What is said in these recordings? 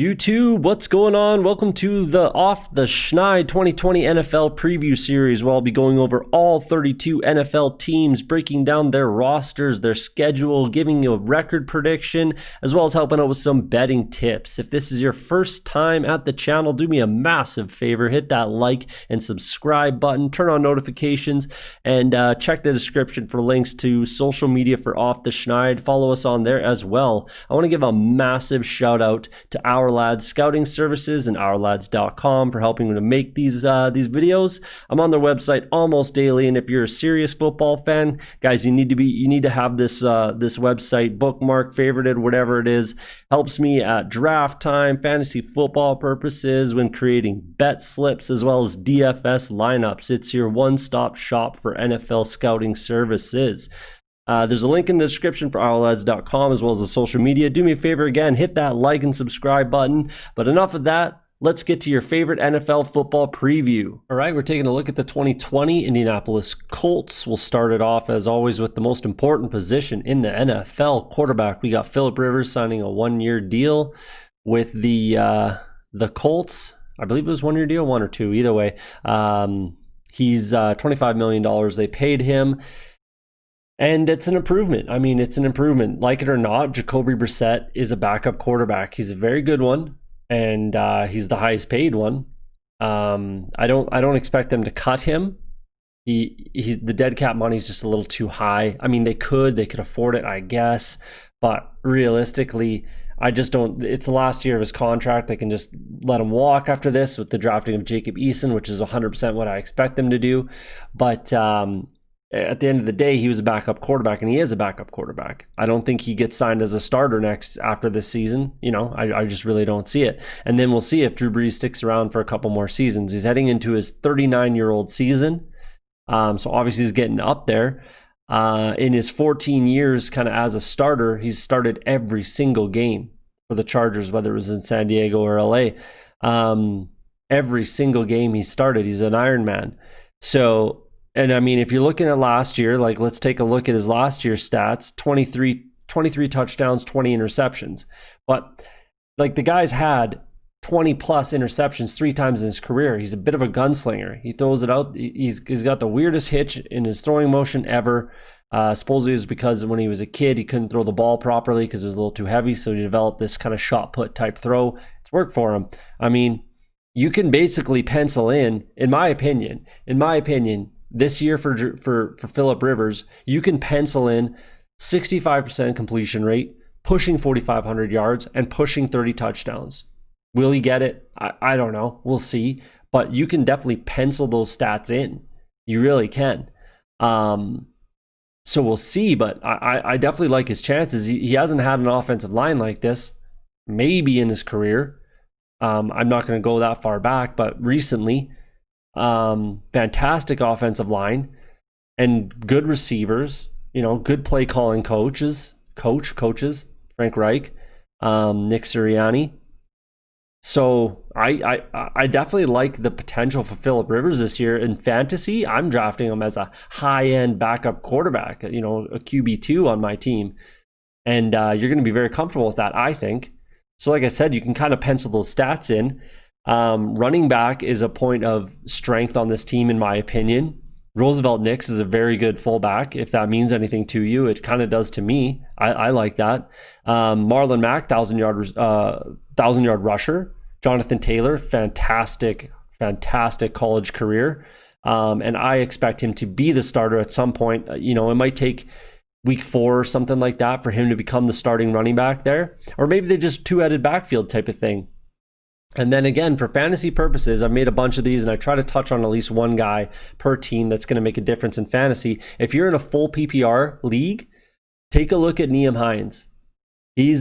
YouTube, what's going on? Welcome to the Off the Schneid 2020 NFL Preview Series, where I'll be going over all 32 NFL teams, breaking down their rosters, their schedule, giving you a record prediction, as well as helping out with some betting tips. If this is your first time at the channel, do me a massive favor, hit that like and subscribe button, turn on notifications, and check the description for links to social media for Off the Schneid. Follow us on there as well. I want to give a massive shout out to OurLads Scouting Services and OurLads.com for helping me to make these videos. I'm on their website almost daily, and if you're a serious football fan, guys, you need to have this website bookmarked, favorited, whatever it is. Helps me at draft time, fantasy football purposes, when creating bet slips, as well as DFS lineups. It's your one-stop shop for NFL scouting services. There's a link in the description for OurLads.com as well as the social media. Do me a favor again, hit that like and subscribe button. But enough of that. Let's get to your favorite NFL football preview. All right, we're taking a look at the 2020 Indianapolis Colts. We'll start it off, as always, with the most important position in the NFL, quarterback. We got Philip Rivers signing a one-year deal with the Colts. I believe it was one-year deal, one or two, either way. He's $25 million they paid him. And it's an improvement. I mean, it's an improvement. Like it or not, Jacoby Brissett is a backup quarterback. He's a very good one, and he's the highest paid one. I don't expect them to cut him. The dead cap money is just a little too high. I mean, they could afford it, I guess, but realistically, I just don't. It's the last year of his contract. They can just let him walk after this with the drafting of Jacob Eason, which is 100% what I expect them to do. But at the end of the day, he was a backup quarterback, and he is a backup quarterback. I don't think he gets signed as a starter after this season. You know, I just really don't see it. And then we'll see if Drew Brees sticks around for a couple more seasons. He's heading into his 39-year-old season. So obviously he's getting up there. In his 14 years kind of as a starter, he's started every single game for the Chargers, whether it was in San Diego or LA. Every single game he started, he's an Iron Man. So, and I mean, if you're looking at last year, like let's take a look at his last year's stats, 23 touchdowns, 20 interceptions. But like the guy's had 20 plus interceptions 3 times in his career. He's a bit of a gunslinger. He throws it out. He's got the weirdest hitch in his throwing motion ever. Supposedly it was because when he was a kid, he couldn't throw the ball properly because it was a little too heavy. So he developed this kind of shot put type throw. It's worked for him. I mean, you can basically pencil in my opinion, this year for Philip Rivers, you can pencil in 65% completion rate, pushing 4,500 yards, and pushing 30 touchdowns. Will he get it? I don't know. We'll see. But you can definitely pencil those stats in. You really can. So we'll see. But I definitely like his chances. He hasn't had an offensive line like this, maybe in his career. I'm not going to go that far back, but recently, fantastic offensive line and good receivers, good play calling coaches, Frank Reich, Nick Sirianni. So I definitely like the potential for Philip Rivers this year. In fantasy, I'm drafting him as a high-end backup quarterback, a QB2 on my team. And you're going to be very comfortable with that, I think. So like I said, you can kind of pencil those stats in. Running back is a point of strength on this team, in my opinion. Roosevelt Nix is a very good fullback. If that means anything to you, it kind of does to me. I like that. Marlon Mack, 1,000-yard rusher. Jonathan Taylor, fantastic college career. And I expect him to be the starter at some point. It might take week 4 or something like that for him to become the starting running back there. Or maybe they just two-headed backfield type of thing. And then again, for fantasy purposes, I've made a bunch of these, and I try to touch on at least one guy per team that's going to make a difference in fantasy. If you're in a full PPR league, take a look at Nyheim Hines. He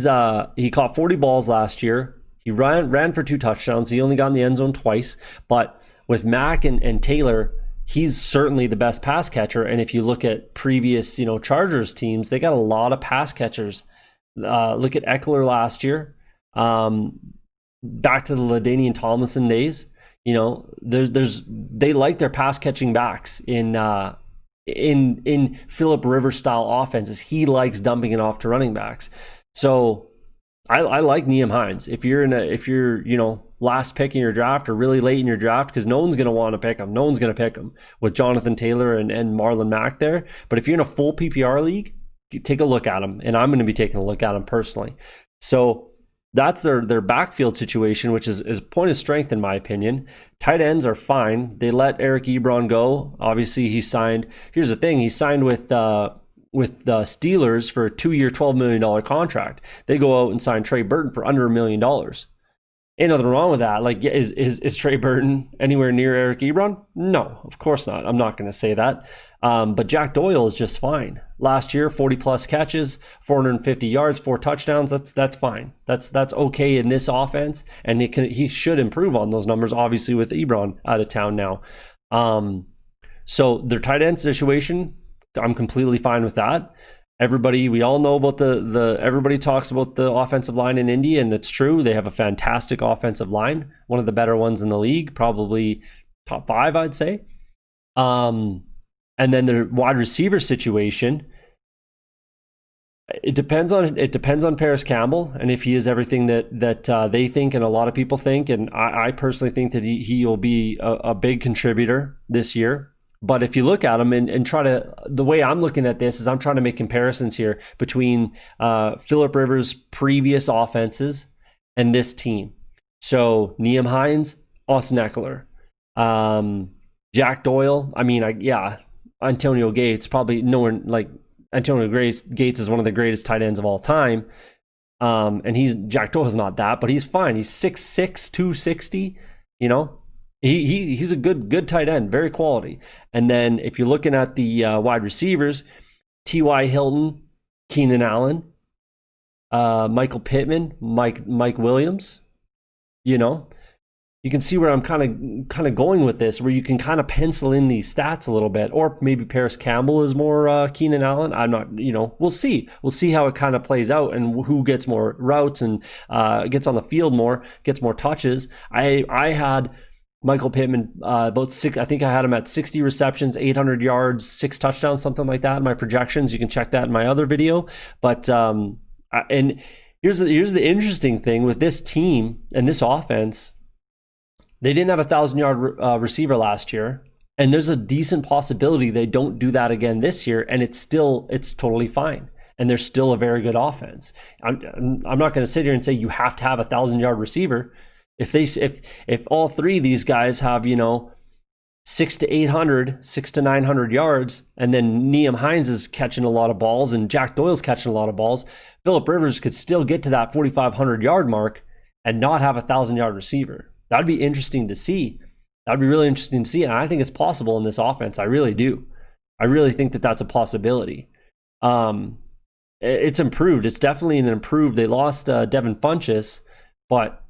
caught 40 balls last year. He ran for 2 touchdowns. He only got in the end zone twice. But with Mack and Taylor, he's certainly the best pass catcher. And if you look at previous, Chargers teams, they got a lot of pass catchers. Look at Eckler last year. Back to the LaDainian Tomlinson days, they like their pass catching backs in Philip Rivers style offenses. He likes dumping it off to running backs. So I like Nyheim Hines. If you're last pick in your draft or really late in your draft, because no one's going to want to pick him. No one's going to pick him with Jonathan Taylor and Marlon Mack there. But if you're in a full PPR league, take a look at him, and I'm going to be taking a look at him personally. So that's their backfield situation, which is a point of strength in my opinion. Tight ends are fine. They let Eric Ebron go. Obviously, he signed. Here's the thing: he signed with the Steelers for a 2-year, $12 million contract. They go out and sign Trey Burton for under $1 million. Ain't nothing wrong with that. Like, is Trey Burton anywhere near Eric Ebron? No, of course not. I'm not going to say that. But Jack Doyle is just fine. Last year, 40 plus catches, 450 yards, 4 touchdowns. That's fine. That's okay in this offense, and he should improve on those numbers. Obviously, with Ebron out of town now. So their tight end situation, I'm completely fine with that. We all know about everybody talks about the offensive line in Indy, and it's true. They have a fantastic offensive line, one of the better ones in the league, probably top 5, I'd say. And then their wide receiver situation, it depends on Paris Campbell, and if he is everything that they think and a lot of people think, and I personally think that he will be a big contributor this year. But if you look at him and try to, the way I'm looking at this is I'm trying to make comparisons here between Phillip Rivers' previous offenses and this team. So Nyheim Hines, Austin Eckler, Jack Doyle. I mean, Antonio Gates, probably nowhere like Antonio Gates is one of the greatest tight ends of all time. And Jack Doyle's not that, but he's fine. He's 6'6", 260, He's a good tight end, very quality. And then if you're looking at the wide receivers, T.Y. Hilton, Keenan Allen, Michael Pittman, Mike Williams, you can see where I'm kind of going with this, where you can kind of pencil in these stats a little bit, or maybe Paris Campbell is more Keenan Allen. I'm not, we'll see. We'll see how it kind of plays out and who gets more routes and gets on the field more, gets more touches. I had Michael Pittman, about 6. I think I had him at 60 receptions, 800 yards, 6 touchdowns, something like that in my projections. You can check that in my other video. But and here's the interesting thing with this team and this offense. They didn't have a 1,000-yard receiver last year, and there's a decent possibility they don't do that again this year. And it's totally fine. And they're still a very good offense. I'm not going to sit here and say you have to have a 1,000-yard receiver. If all 3 of these guys have 6 to 800, 6 to 900 yards, and then Nyheim Hines is catching a lot of balls and Jack Doyle's catching a lot of balls, Phillip Rivers could still get to that 4,500 yard mark and not have a 1,000-yard receiver. That'd be interesting to see. That'd be really interesting to see, and I think it's possible in this offense. I really do. I really think that that's a possibility. It's improved. It's definitely an improved. They lost Devin Funchess, but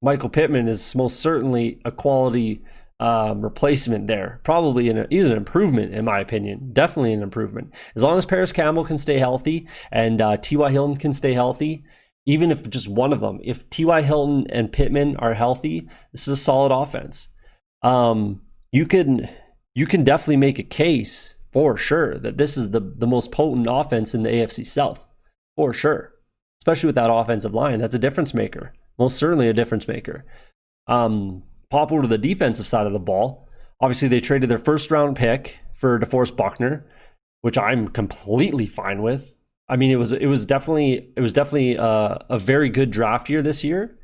Michael Pittman is most certainly a quality replacement there. Probably he's an improvement in my opinion. Definitely an improvement. As long as Paris Campbell can stay healthy and T.Y. Hilton can stay healthy, even if just one of them, if T.Y. Hilton and Pittman are healthy, this is a solid offense. You can definitely make a case for sure that this is the most potent offense in the AFC South, for sure. Especially with that offensive line. That's a difference maker. Most certainly a difference maker. Pop over to the defensive side of the ball. Obviously, they traded their first round pick for DeForest Buckner, which I'm completely fine with. I mean, it was definitely a very good draft year this year.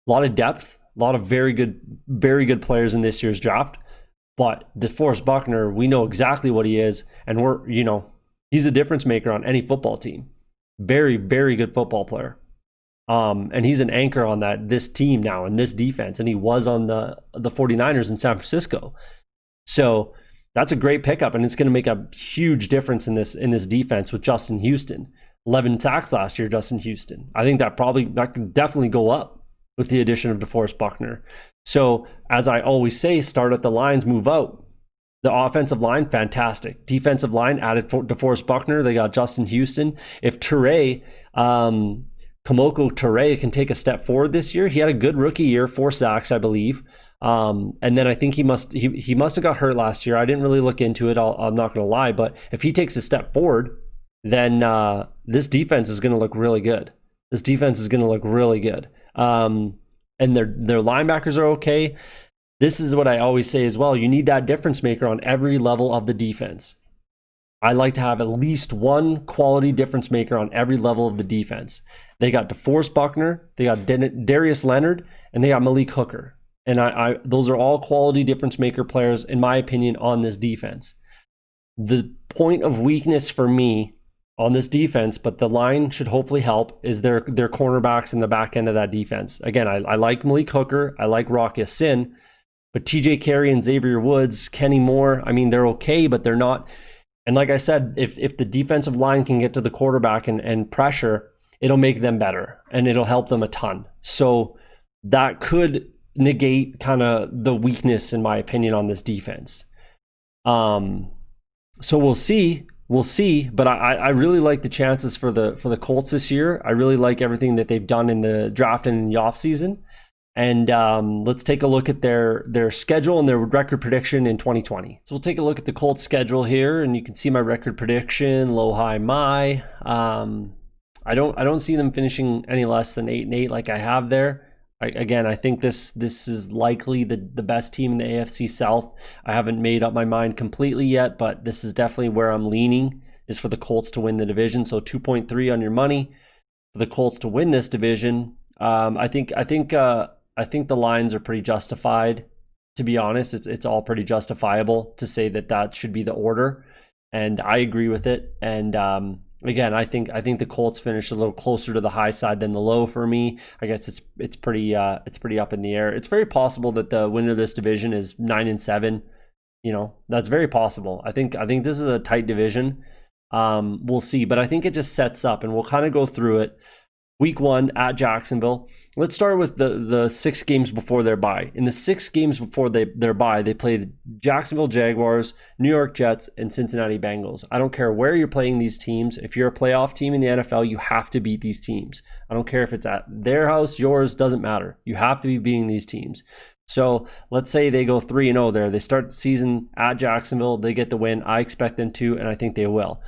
A lot of depth, a lot of very good players in this year's draft. But DeForest Buckner, we know exactly what he is, and he's a difference maker on any football team. Very, very good football player. And he's an anchor on this team now and this defense, and he was on the 49ers in San Francisco. So that's a great pickup, and it's going to make a huge difference in this defense with Justin Houston. 11 sacks last year, Justin Houston. I think that could definitely go up with the addition of DeForest Buckner. So as I always say, start at the lines, move out. The offensive line, fantastic. Defensive line, added DeForest Buckner. They got Justin Houston. If Kamoko Toure can take a step forward this year, he had a good rookie year, 4 sacks, I believe. And then I think he must have got hurt last year. I didn't really look into it. I'm not going to lie. But if he takes a step forward, then this defense is going to look really good. This defense is going to look really good. And their linebackers are okay. This is what I always say as well. You need that difference maker on every level of the defense. I like to have at least one quality difference maker on every level of the defense. They got DeForest Buckner, they got Darius Leonard, and they got Malik Hooker. And those are all quality difference maker players, in my opinion, on this defense. The point of weakness for me on this defense, but the line should hopefully help, is their cornerbacks in the back end of that defense. Again, I like Malik Hooker, I like Rock Ya-Sin, but TJ Carey and Xavier Woods, Kenny Moore, I mean, they're okay, but they're not. And like I said, if the defensive line can get to the quarterback and pressure, it'll make them better and it'll help them a ton. So that could negate kind of the weakness, in my opinion, on this defense. So we'll see, but I really like the chances for the Colts this year. I really like everything that they've done in the draft and in the offseason. And let's take a look at their schedule and their record prediction in 2020. So we'll take a look at the Colts schedule here, and you can see my record prediction, low, high, my. I don't see them finishing any less than 8-8 like I have there. I think this is likely the best team in the AFC South. I haven't made up my mind completely yet, but this is definitely where I'm leaning, is for the Colts to win the division. So 2.3 on your money for the Colts to win this division. I think the lines are pretty justified. To be honest, it's all pretty justifiable to say that should be the order, and I agree with it. And again, I think the Colts finish a little closer to the high side than the low for me. I guess it's pretty up in the air. It's very possible that the winner of this division is 9-7. You know, that's very possible. I think this is a tight division. We'll see, but I think it just sets up, and we'll kind of go through it. Week 1 at Jacksonville. Let's start with the 6 games before their bye. In the 6 games before their bye, they play the Jacksonville Jaguars, New York Jets, and Cincinnati Bengals. I don't care where you're playing these teams. If you're a playoff team in the NFL, you have to beat these teams. I don't care if it's at their house, yours, doesn't matter. You have to be beating these teams. So let's say they go 3-0 there. They start the season at Jacksonville. They get the win. I expect them to, and I think they will.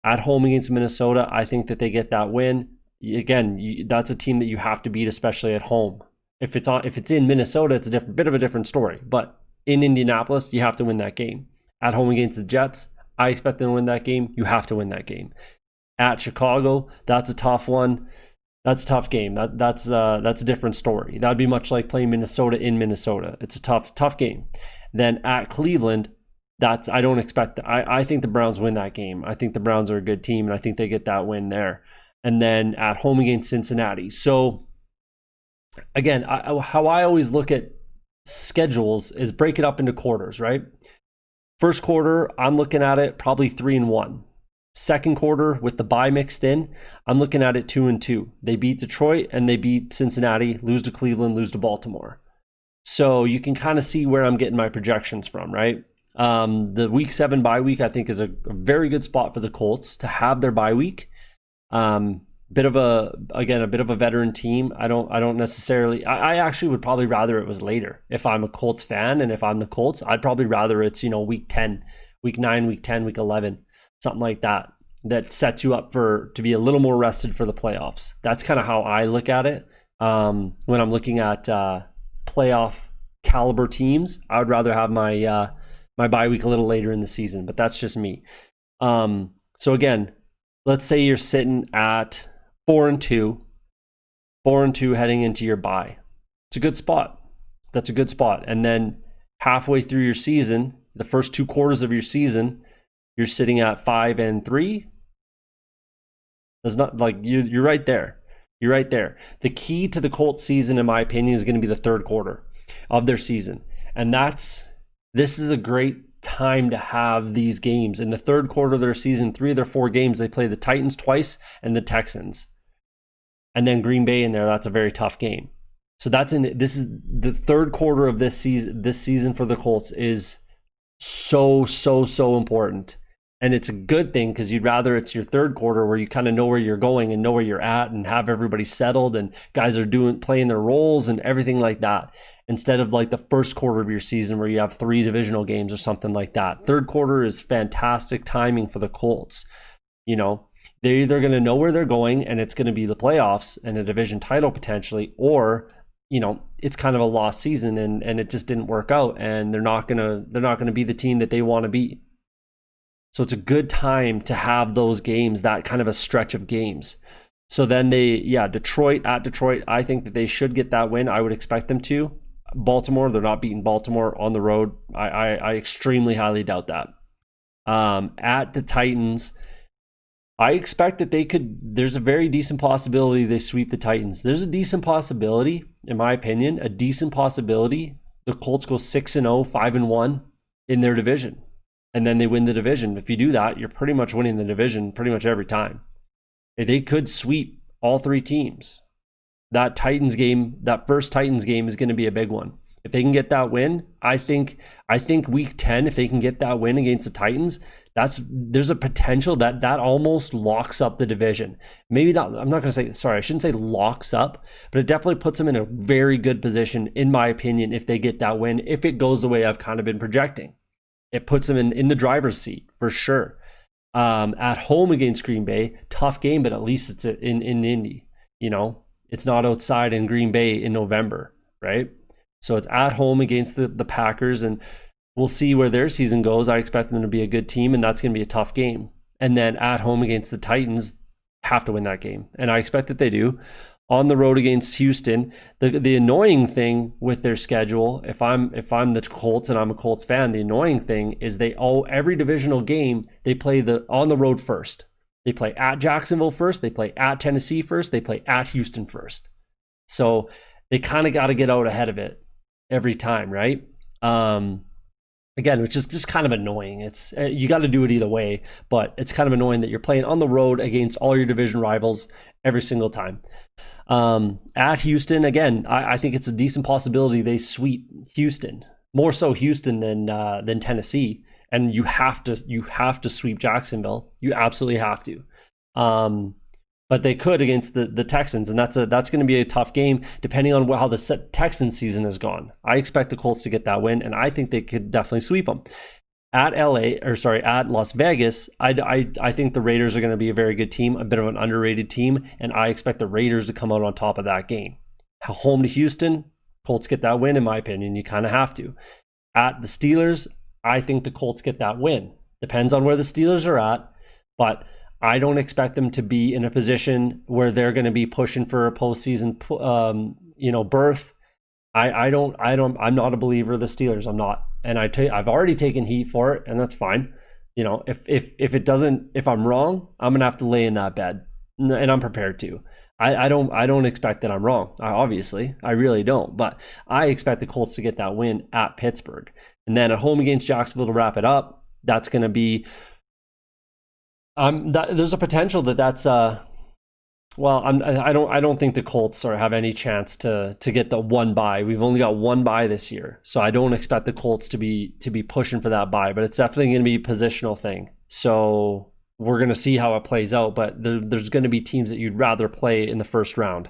At home against Minnesota, I think that they get that win. Again, that's a team that you have to beat, especially at home. If it's in Minnesota, it's a bit of a different story. But in Indianapolis, you have to win that game. At home against the Jets, I expect them to win that game. You have to win that game. At Chicago, that's a tough one. That's a tough game. That's a different story. That'd be much like playing Minnesota in Minnesota. It's a tough game. Then at Cleveland, I don't expect that. I think the Browns win that game. I think the Browns are a good team, and I think they get that win there. And then at home against Cincinnati. So again, how I always look at schedules is break it up into quarters, right? First quarter, I'm looking at it probably 3-1. Second quarter, with the bye mixed in, I'm looking at it 2-2. They beat Detroit and they beat Cincinnati, lose to Cleveland, lose to Baltimore. So you can kind of see where I'm getting my projections from, right? The week 7 bye week, I think, is a very good spot for the Colts to have their bye week. Bit of a veteran team. I don't necessarily, I actually would probably rather it was later. If I'm a Colts fan and if I'm the Colts, I'd probably rather it's, week 10, week 9, week 10, week 11, something like that sets you up to be a little more rested for the playoffs. That's kind of how I look at it. When I'm looking at playoff caliber teams, I would rather have my bye week a little later in the season, but that's just me. So again, let's say you're sitting at 4-2 heading into your bye. It's a good spot. That's a good spot. And then halfway through your season, the first 2 quarters of your season, you're sitting at 5-3. It's not like you're right there. You're right there. The key to the Colts season, in my opinion, is going to be the third quarter of their season. And this is a great time to have these games. In the third quarter of their season, 3 of their 4 games, they play the Titans twice and the Texans. And then Green Bay in there, that's a very tough game. So this is the third quarter of this season for the Colts is so important. And it's a good thing, because you'd rather it's your third quarter where you kind of know where you're going and know where you're at and have everybody settled and guys are playing their roles and everything like that, instead of like the first quarter of your season where you have 3 divisional games or something like that. Third quarter is fantastic timing for the Colts. they're either going to know where they're going and it's going to be the playoffs and a division title potentially, or it's kind of a lost season and it just didn't work out and they're not gonna be the team that they want to be. So it's a good time to have those games, that kind of a stretch of games. So then Detroit, I think that they should get that win. I would expect them to. Baltimore, they're not beating Baltimore on the road. I extremely highly doubt that. At the Titans, I expect that there's a very decent possibility they sweep the Titans. There's a decent possibility, in my opinion, the Colts go 6-0, 5-1 in their division. And then they win the division. If you do that, you're pretty much winning the division pretty much every time. They could sweep all three teams. That first Titans game is going to be a big one. If they can get that win, I think week 10, if they can get that win against the Titans, there's a potential that almost locks up the division. Maybe not, I'm not going to say, I shouldn't say locks up, but it definitely puts them in a very good position, in my opinion, if they get that win, if it goes the way I've kind of been projecting. It puts them in the driver's seat for sure. At home against Green Bay, tough game, but at least it's in Indy. It's not outside in Green Bay in November, right? So it's at home against the Packers, and we'll see where their season goes. I expect them to be a good team, and that's going to be a tough game. And then at home against the Titans, have to win that game, and I expect that they do. On the road against Houston, the annoying thing with their schedule, if I'm the Colts and I'm a Colts fan, the annoying thing is every divisional game they play on the road first. They play at Jacksonville first, they play at Tennessee first, they play at Houston first. So they kind of got to get out ahead of it every time, right? Again, which is just kind of annoying. It's you got to do it either way, but it's kind of annoying that you're playing on the road against all your division rivals every single time. At Houston, again, I think it's a decent possibility they sweep Houston, more so Houston than Tennessee, and you have to sweep Jacksonville. You absolutely have to. But they could against the Texans, and that's going to be a tough game depending on how the Texans season has gone. I expect the Colts to get that win, and I think they could definitely sweep them. At Las Vegas, I think the Raiders are going to be a very good team, a bit of an underrated team, and I expect the Raiders to come out on top of that game. Home to Houston, Colts get that win, in my opinion. You kind of have to. At the Steelers, I think the Colts get that win. Depends on where the Steelers are at, but I don't expect them to be in a position where they're going to be pushing for a postseason, berth. I'm not a believer of the Steelers. I'm not, and I've already taken heat for it, and that's fine. If I'm wrong, I'm gonna have to lay in that bed, and I'm prepared to. I don't expect that I'm wrong. I really don't. But I expect the Colts to get that win at Pittsburgh, and then at home against Jacksonville to wrap it up. That's going to be. There's a potential that's. I don't think the Colts have any chance to get the one bye. We've only got one bye this year, so I don't expect the Colts to be pushing for that bye. But it's definitely going to be a positional thing. So we're going to see how it plays out. But there's going to be teams that you'd rather play in the first round,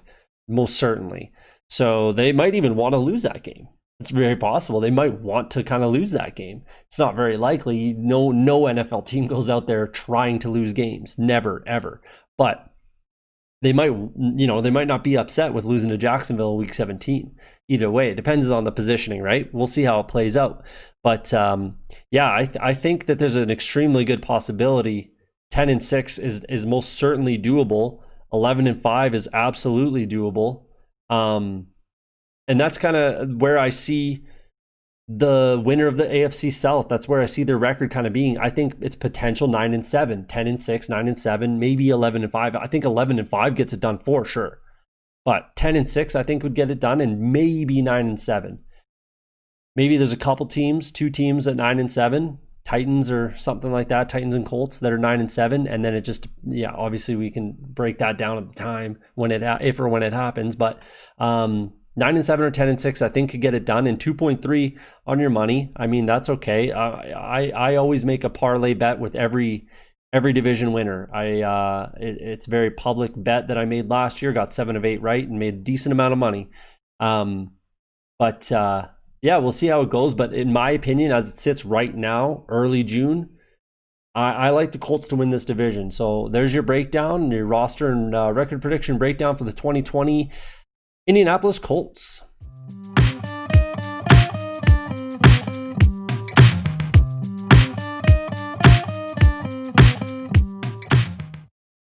most certainly. So they might even want to lose that game. It's very possible they might want to kind of lose that game. It's not very likely. No NFL team goes out there trying to lose games. Never, ever. But they might not be upset with losing to Jacksonville week 17. Either way, it depends on the positioning, right? We'll see how it plays out. But I think that there's an extremely good possibility. 10-6 is most certainly doable. 11-5 is absolutely doable. And that's kind of where I see the winner of the AFC South. That's where I see their record kind of being. I think it's potential 9-7, 10-6, 9-7, maybe 11-5. I think 11-5 gets it done for sure. But 10-6, I think would get it done, and maybe 9-7. Maybe there's a couple teams, 2 teams at 9-7, Titans or something like that, Titans and Colts that are 9-7, and then it just, obviously we can break that down at the time when if or when it happens. But 9-7 or 10-6, I think could get it done. And 2.3 on your money, I mean, that's okay. I always make a parlay bet with every division winner. It's a very public bet that I made last year. Got 7 of 8 right and made a decent amount of money. We'll see how it goes. But in my opinion, as it sits right now, early June, I like the Colts to win this division. So there's your breakdown, your roster and record prediction breakdown for the 2020 Indianapolis Colts.